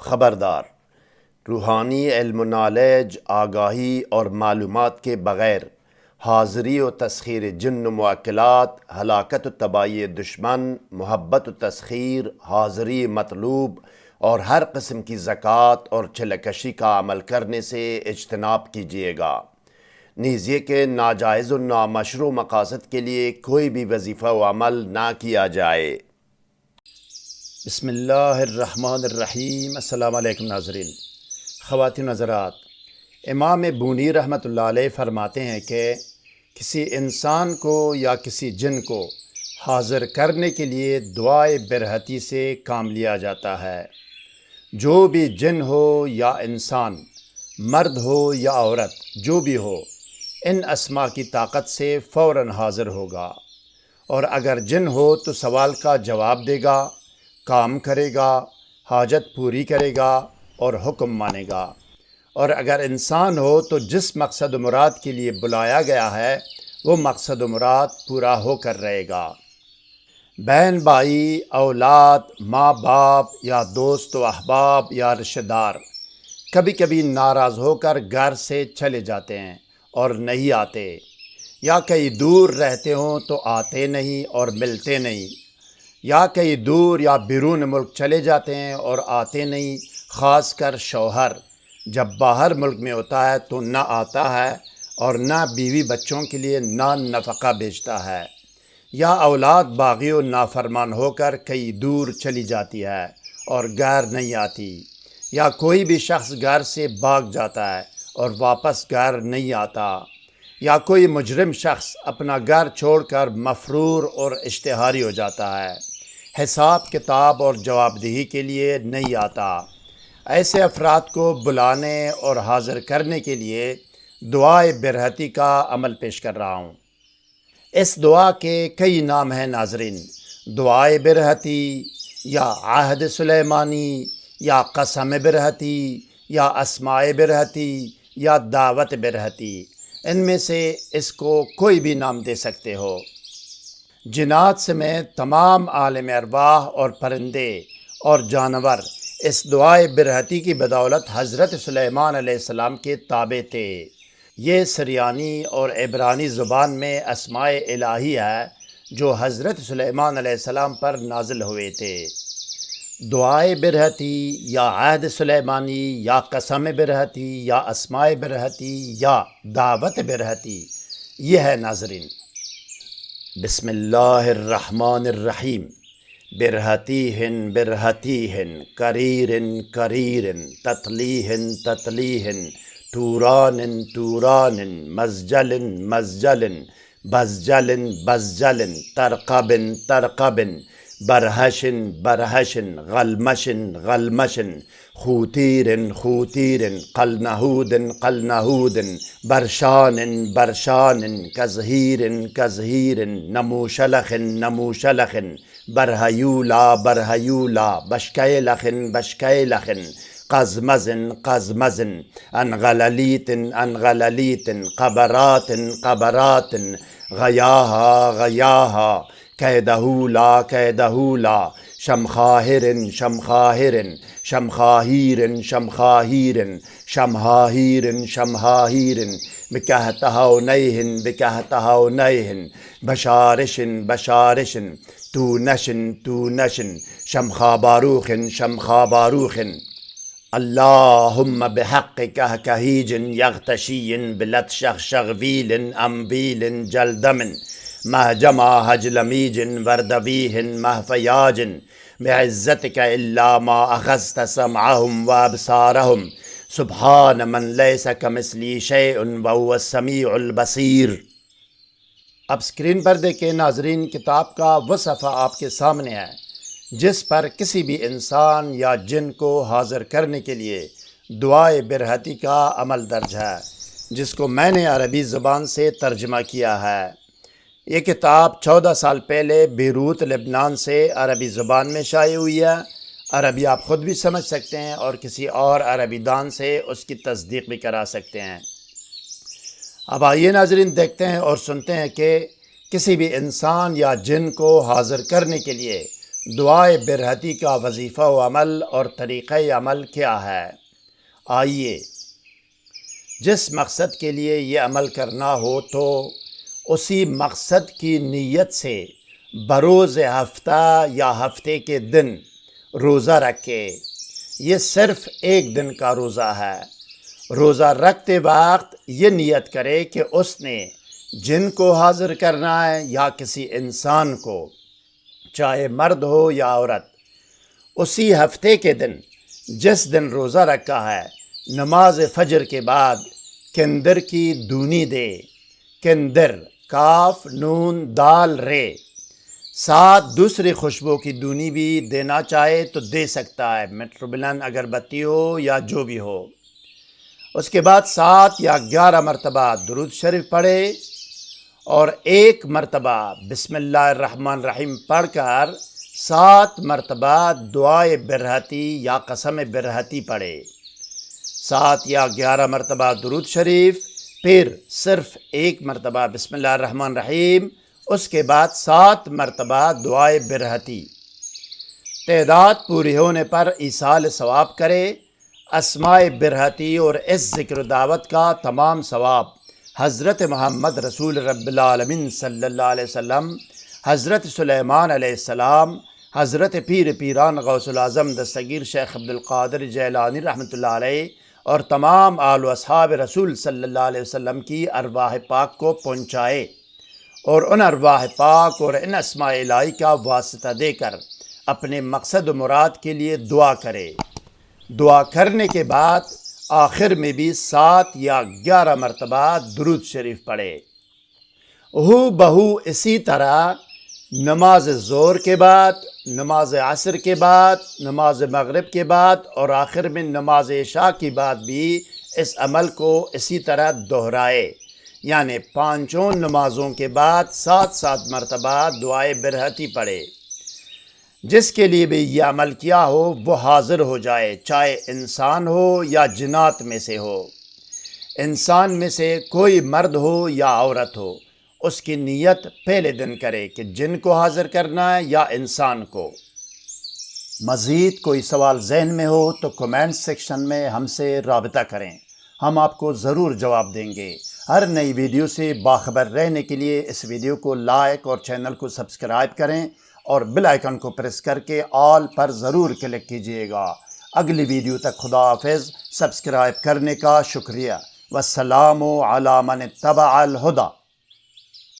خبردار، روحانی علم و نالج، آگاہی اور معلومات کے بغیر حاضری و تسخیر جن و موکلات، ہلاکت و تباہی دشمن، محبت و تسخیر، حاضری مطلوب اور ہر قسم کی زکوٰۃ اور چلکشی کا عمل کرنے سے اجتناب کیجیے گا، نیز یہ کہ ناجائز و نامشروع مقاصد کے لیے کوئی بھی وظیفہ و عمل نہ کیا جائے۔ بسم اللہ الرحمن الرحیم۔ السلام علیکم ناظرین، خواتین حضرات، امام بونی رحمۃ اللہ علیہ فرماتے ہیں کہ کسی انسان کو یا کسی جن کو حاضر کرنے کے لیے دعائے برہتی سے کام لیا جاتا ہے۔ جو بھی جن ہو یا انسان، مرد ہو یا عورت، جو بھی ہو، ان اسما کی طاقت سے فوراً حاضر ہوگا، اور اگر جن ہو تو سوال کا جواب دے گا، کام کرے گا، حاجت پوری کرے گا اور حکم مانے گا، اور اگر انسان ہو تو جس مقصد و مراد کے لیے بلایا گیا ہے وہ مقصد و مراد پورا ہو کر رہے گا۔ بہن بھائی، اولاد، ماں باپ یا دوست و احباب یا رشتہ دار کبھی کبھی ناراض ہو کر گھر سے چلے جاتے ہیں اور نہیں آتے، یا کہیں دور رہتے ہوں تو آتے نہیں اور ملتے نہیں، یا کہیں دور یا بیرون ملک چلے جاتے ہیں اور آتے نہیں۔ خاص کر شوہر جب باہر ملک میں ہوتا ہے تو نہ آتا ہے اور نہ بیوی بچوں کے لیے نفقہ بیچتا ہے، یا اولاد باغی و نافرمان ہو کر کہیں دور چلی جاتی ہے اور گھر نہیں آتی، یا کوئی بھی شخص گھر سے بھاگ جاتا ہے اور واپس گھر نہیں آتا، یا کوئی مجرم شخص اپنا گھر چھوڑ کر مفرور اور اشتہاری ہو جاتا ہے، حساب کتاب اور جواب دہی کے لیے نہیں آتا۔ ایسے افراد کو بلانے اور حاضر کرنے کے لیے دعائے برہتی کا عمل پیش کر رہا ہوں۔ اس دعا کے کئی نام ہیں ناظرین: دعائے برہتی، یا عہد سلیمانی، یا قسم برہتی، یا اسماء برہتی، یا دعوت برہتی۔ ان میں سے اس کو کوئی بھی نام دے سکتے ہو۔ جنات سمیت تمام عالم ارواح اور پرندے اور جانور اس دعائے برہتی کی بدولت حضرت سلیمان علیہ السلام کے تابع تھے۔ یہ سریانی اور عبرانی زبان میں اسماء الہی ہے جو حضرت سلیمان علیہ السلام پر نازل ہوئے تھے۔ دعائے برہتی، یا عہد سلیمانی، یا قسم برہتی، یا اسماء برہتی، یا دعوت برہتی، یہ ہے ناظرین: بسم اللہ الرحمن الرحیم۔ برہتیہن برہتیہن، کریرن کریرن، تتلیہن تتلیہن، تورانن تورانن، مزجلن مزجلن، بزجلن بزجلن، ترقبن ترقبن، برہشن برہشن، غلمشن غلمشن، خوتیرن خوتیرن، قلنہودن قلنہودن، برشانن برشانن، کزہیرن کزہیرن، نموشلخن نموشلخن، برہیولا برہیولا، بشکیلخن بشکیلخن، قزمزن قزمزن، انغللیتن انغللیتن، قبراتن قبراتن، غیاہا غیاہا، کیدہولا کیدہولا، شمخاہرن شمخاہرن، شمخاہیرن شمخاہیرن، شمہاہیرن شمہاہیرن، بکہتہونیہن بکہتہونیہن، بشارشن بشارشن، تونشن تونشن، شمخاباروخن شمخاباروخن، اللہم بحق کہکہیج یغتشی بلت شغویل امبیل جلدمن، مہجما حجلمیج وردویہ مہفیاج، بعزتک الا ما اخذت سمعہم وابصارہم، سبحان من لیس کمثلہ شیء وہو السمیع البصیر۔ اب اسکرین پر دیکھیں ناظرین، کتاب کا وہ صفحہ آپ کے سامنے ہے جس پر کسی بھی انسان یا جن کو حاضر کرنے کے لیے دعائے برہتی کا عمل درج ہے، جس کو میں نے عربی زبان سے ترجمہ کیا ہے۔ یہ کتاب 14 سال پہلے بیروت لبنان سے عربی زبان میں شائع ہوئی ہے۔ عربی آپ خود بھی سمجھ سکتے ہیں اور کسی اور عربی دان سے اس کی تصدیق بھی کرا سکتے ہیں۔ اب آئیے ناظرین، دیکھتے ہیں اور سنتے ہیں کہ کسی بھی انسان یا جن کو حاضر کرنے کے لیے دعائے برہتی کا وظیفہ و عمل اور طریقہ عمل کیا ہے؟ آئیے، جس مقصد کے لیے یہ عمل کرنا ہو تو اسی مقصد کی نیت سے بروز ہفتہ یا ہفتے کے دن روزہ رکھے۔ یہ صرف ایک دن کا روزہ ہے۔ روزہ رکھتے وقت یہ نیت کرے کہ اس نے جن کو حاضر کرنا ہے یا کسی انسان کو، چاہے مرد ہو یا عورت، اسی ہفتے کے دن جس دن روزہ رکھا ہے نماز فجر کے بعد کندر کی دونی دے۔ کندر، کاف نون دال رے، ساتھ دوسری خوشبو کی دونی بھی دینا چاہے تو دے سکتا ہے، میٹروبلن اگربتی ہو یا جو بھی ہو۔ اس کے بعد 7 یا 11 مرتبہ درود شریف پڑھے اور 1 مرتبہ بسم اللہ الرحمن الرحیم پڑھ کر 7 مرتبہ دعائے برہتی یا قسم برہتی پڑھے۔ 7 یا 11 مرتبہ درود شریف، پھر صرف 1 مرتبہ بسم اللہ الرحمن الرحیم، اس کے بعد 7 مرتبہ دعائے برہتی۔ تعداد پوری ہونے پر ایصال ثواب کرے۔ اسماء برہتی اور اس ذکر دعوت کا تمام ثواب حضرت محمد رسول رب العالمین صلی اللہ علیہ وسلم، حضرت سلیمان علیہ السلام، حضرت پیر پیران غوث العظم دستگیر شیخ عبدالقادر جیلانی رحمۃ اللہ علیہ اور تمام آل و اصحاب رسول صلی اللہ علیہ وسلم کی ارواح پاک کو پہنچائے، اور ان ارواح پاک اور ان اسماء الہی کا واسطہ دے کر اپنے مقصد و مراد کے لیے دعا کرے۔ دعا کرنے کے بعد آخر میں بھی 7 یا 11 مرتبہ درود شریف پڑھے۔ ہو بہو اسی طرح نماز ظہر کے بعد، نماز عصر کے بعد، نماز مغرب کے بعد اور آخر میں نماز عشاء کے بعد بھی اس عمل کو اسی طرح دہرائے، یعنی 5 نمازوں کے بعد 7 مرتبہ دعائے برہتی پڑھے۔ جس کے لیے بھی یہ عمل کیا ہو وہ حاضر ہو جائے، چاہے انسان ہو یا جنات میں سے ہو۔ انسان میں سے کوئی مرد ہو یا عورت ہو، اس کی نیت پہلے دن کرے کہ جن کو حاضر کرنا ہے یا انسان کو۔ مزید کوئی سوال ذہن میں ہو تو کمنٹ سیکشن میں ہم سے رابطہ کریں، ہم آپ کو ضرور جواب دیں گے۔ ہر نئی ویڈیو سے باخبر رہنے کے لیے اس ویڈیو کو لائک اور چینل کو سبسکرائب کریں اور بیل آئیکن کو پریس کر کے آل پر ضرور کلک کیجیے گا۔ اگلی ویڈیو تک خدا حافظ۔ سبسکرائب کرنے کا شکریہ۔ والسلام علی من اتبع الہدی۔